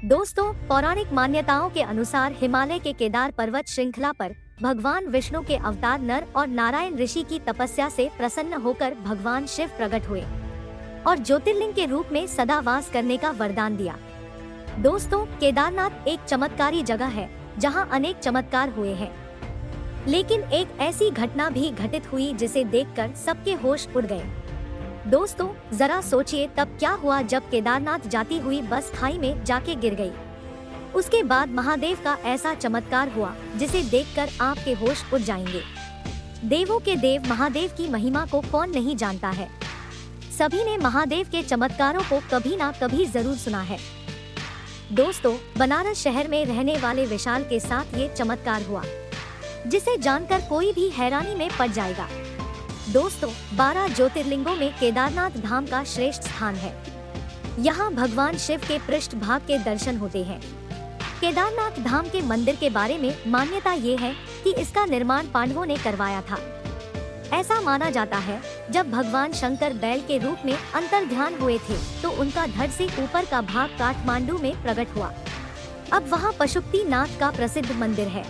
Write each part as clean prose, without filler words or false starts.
दोस्तों, पौराणिक मान्यताओं के अनुसार हिमालय के केदार पर्वत श्रृंखला पर भगवान विष्णु के अवतार नर और नारायण ऋषि की तपस्या से प्रसन्न होकर भगवान शिव प्रकट हुए और ज्योतिर्लिंग के रूप में सदा वास करने का वरदान दिया। दोस्तों, केदारनाथ एक चमत्कारी जगह है जहां अनेक चमत्कार हुए हैं, लेकिन एक ऐसी घटना भी घटित हुई जिसे देखकर सबके होश उड़ गए। दोस्तों, जरा सोचिए तब क्या हुआ जब केदारनाथ जाती हुई बस खाई में जाके गिर गई। उसके बाद महादेव का ऐसा चमत्कार हुआ जिसे देखकर आपके होश उड़ जाएंगे। देवों के देव महादेव की महिमा को कौन नहीं जानता है। सभी ने महादेव के चमत्कारों को कभी ना कभी जरूर सुना है। दोस्तों, बनारस शहर में रहने वाले विशाल के साथ ये चमत्कार हुआ जिसे जानकर कोई भी हैरानी में पड़ जाएगा। दोस्तों, 12 ज्योतिर्लिंगों में केदारनाथ धाम का श्रेष्ठ स्थान है। यहाँ भगवान शिव के पृष्ठ भाग के दर्शन होते हैं। केदारनाथ धाम के मंदिर के बारे में मान्यता ये है कि इसका निर्माण पांडवों ने करवाया था। ऐसा माना जाता है जब भगवान शंकर बैल के रूप में अंतर्ध्यान हुए थे तो उनका धड़ से ऊपर का भाग काठमांडू में प्रकट हुआ। अब वहाँ पशुपतिनाथ का प्रसिद्ध मंदिर है।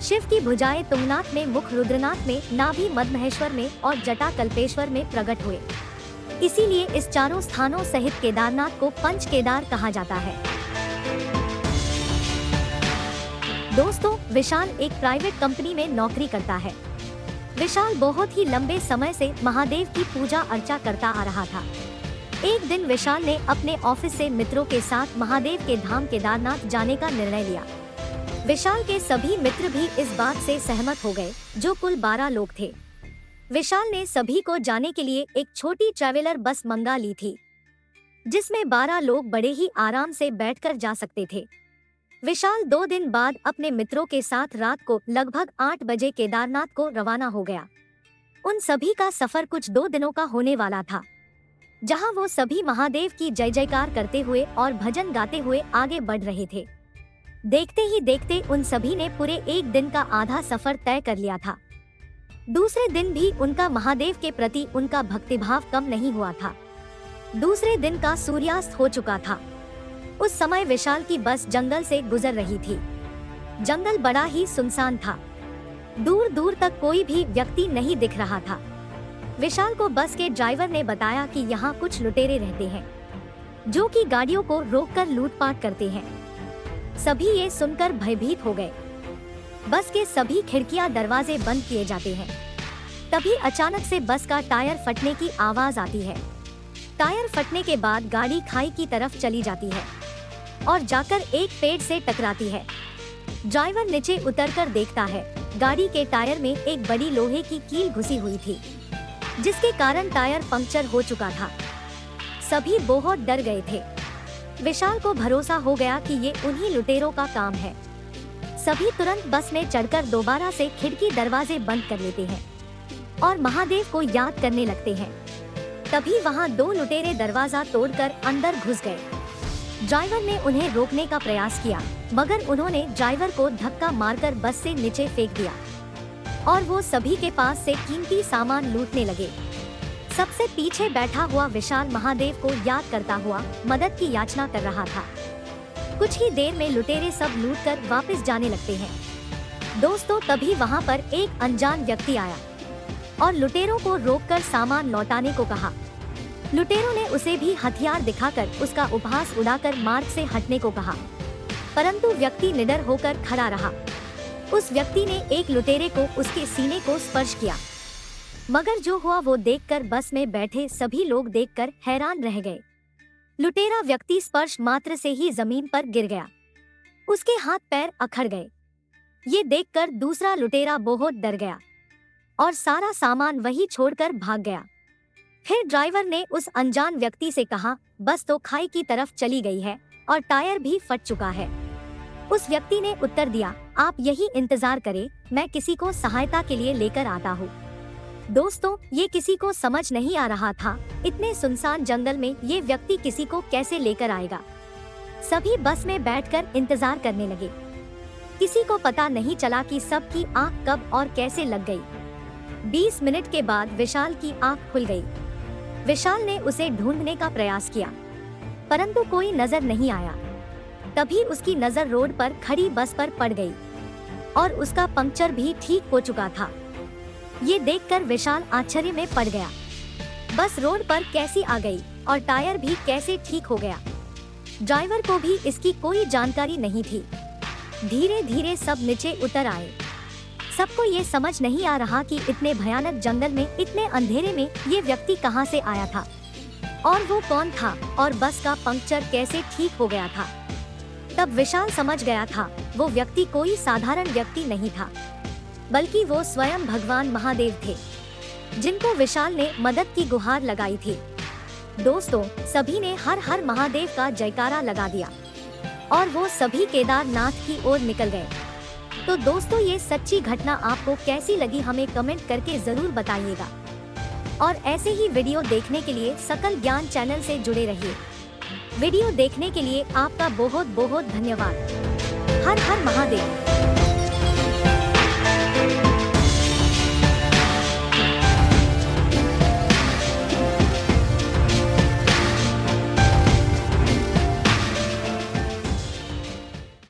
शिव की भुजाएं तुंगनाथ में, मुख रुद्रनाथ में, नाभि मदमहेश्वर में और जटा कल्पेश्वर में प्रकट हुए। इसीलिए इस चारों स्थानों सहित केदारनाथ को पंच केदार कहा जाता है। दोस्तों, विशाल एक प्राइवेट कंपनी में नौकरी करता है। विशाल बहुत ही लंबे समय से महादेव की पूजा अर्चा करता आ रहा था। एक दिन विशाल ने अपने ऑफिस से मित्रों के साथ महादेव के धाम केदारनाथ जाने का निर्णय लिया। विशाल के सभी मित्र भी इस बात से सहमत हो गए, जो कुल 12 लोग थे। विशाल ने सभी को जाने के लिए एक छोटी ट्रैवलर बस मंगा ली थी, जिसमें 12 लोग बड़े ही आराम से बैठकर जा सकते थे। विशाल 2 दिन बाद अपने मित्रों के साथ रात को लगभग 8 बजे केदारनाथ को रवाना हो गया। उन सभी का सफर कुछ 2 दिनों का होने वाला था, जहां वो सभी महादेव की जय जयकार करते हुए और भजन गाते हुए आगे बढ़ रहे थे। देखते ही देखते उन सभी ने पूरे एक दिन का आधा सफर तय कर लिया था। दूसरे दिन भी उनका महादेव के प्रति उनका भक्तिभाव कम नहीं हुआ था। दूसरे दिन का सूर्यास्त हो चुका था। उस समय विशाल की बस जंगल से गुजर रही थी। जंगल बड़ा ही सुनसान था। दूर दूर तक कोई भी व्यक्ति नहीं दिख रहा था। विशाल को बस के ड्राइवर ने बताया कि यहाँ कुछ लुटेरे रहते हैं, जो कि गाड़ियों को रोककर लूटपाट करते हैं। सभी ये सुनकर भयभीत हो गए। बस के सभी खिड़कियां दरवाजे बंद किए जाते हैं। तभी अचानक से बस का टायर फटने की आवाज आती है। टायर फटने के बाद गाड़ी खाई की तरफ चली जाती है और जाकर एक पेड़ से टकराती है। ड्राइवर नीचे उतरकर देखता है, गाड़ी के टायर में एक बड़ी लोहे की कील घुसी हुई थी, जिसके कारण टायर पंक्चर हो चुका था। सभी बहुत डर गए थे। विशाल को भरोसा हो गया कि ये उन्हीं लुटेरों का काम है। सभी तुरंत बस में चढ़कर दोबारा से खिड़की दरवाजे बंद कर लेते हैं और महादेव को याद करने लगते हैं। तभी वहाँ 2 लुटेरे दरवाजा तोड़कर अंदर घुस गए। ड्राइवर ने उन्हें रोकने का प्रयास किया, मगर उन्होंने ड्राइवर को धक्का मारकर बस से नीचे फेंक दिया और वो सभी के पास से कीमती सामान लूटने लगे। सबसे पीछे बैठा हुआ विशाल महादेव को याद करता हुआ मदद की याचना कर रहा था। कुछ ही देर में लुटेरे सब लूटकर वापस जाने लगते हैं। दोस्तों, तभी वहाँ पर एक अनजान व्यक्ति आया और लुटेरों को रोककर सामान लौटाने को कहा। लुटेरों ने उसे भी हथियार दिखाकर उसका उपहास उड़ाकर मार्ग से हटने को कहा, परंतु व्यक्ति निडर होकर खड़ा रहा। उस व्यक्ति ने एक लुटेरे को उसके सीने को स्पर्श किया, मगर जो हुआ वो देखकर बस में बैठे सभी लोग देखकर हैरान रह गए। लुटेरा व्यक्ति स्पर्श मात्र से ही जमीन पर गिर गया। उसके हाथ पैर अखड़ गए। ये देखकर दूसरा लुटेरा बहुत डर गया और सारा सामान वहीं छोड़कर भाग गया। फिर ड्राइवर ने उस अनजान व्यक्ति से कहा, बस तो खाई की तरफ चली गई है और टायर भी फट चुका है। उस व्यक्ति ने उत्तर दिया, आप यही इंतजार करें, मैं किसी को सहायता के लिए लेकर आता हूँ। दोस्तों, ये किसी को समझ नहीं आ रहा था, इतने सुनसान जंगल में ये व्यक्ति किसी को कैसे लेकर आएगा। सभी बस में बैठकर इंतजार करने लगे। किसी को पता नहीं चला कि सबकी आंख कब और कैसे लग गई। 20 मिनट के बाद विशाल की आंख खुल गई। विशाल ने उसे ढूंढने का प्रयास किया, परंतु कोई नजर नहीं आया। तभी उसकी नजर रोड पर खड़ी बस पर पड़ गई और उसका पंक्चर भी ठीक हो चुका था। ये देखकर विशाल आश्चर्य में पड़ गया। बस रोड पर कैसी आ गई और टायर भी कैसे ठीक हो गया। ड्राइवर को भी इसकी कोई जानकारी नहीं थी। धीरे धीरे सब नीचे उतर आए। सबको ये समझ नहीं आ रहा कि इतने भयानक जंगल में, इतने अंधेरे में ये व्यक्ति कहां से आया था और वो कौन था और बस का पंक्चर कैसे ठीक हो गया था। तब विशाल समझ गया था वो व्यक्ति कोई साधारण व्यक्ति नहीं था, बल्कि वो स्वयं भगवान महादेव थे, जिनको विशाल ने मदद की गुहार लगाई थी। दोस्तों, सभी ने हर हर महादेव का जयकारा लगा दिया और वो सभी केदारनाथ की ओर निकल गए। तो दोस्तों, ये सच्ची घटना आपको कैसी लगी हमें कमेंट करके जरूर बताइएगा और ऐसे ही वीडियो देखने के लिए सकल ज्ञान चैनल से जुड़े रहिए। वीडियो देखने के लिए आपका बहुत बहुत धन्यवाद। हर हर महादेव।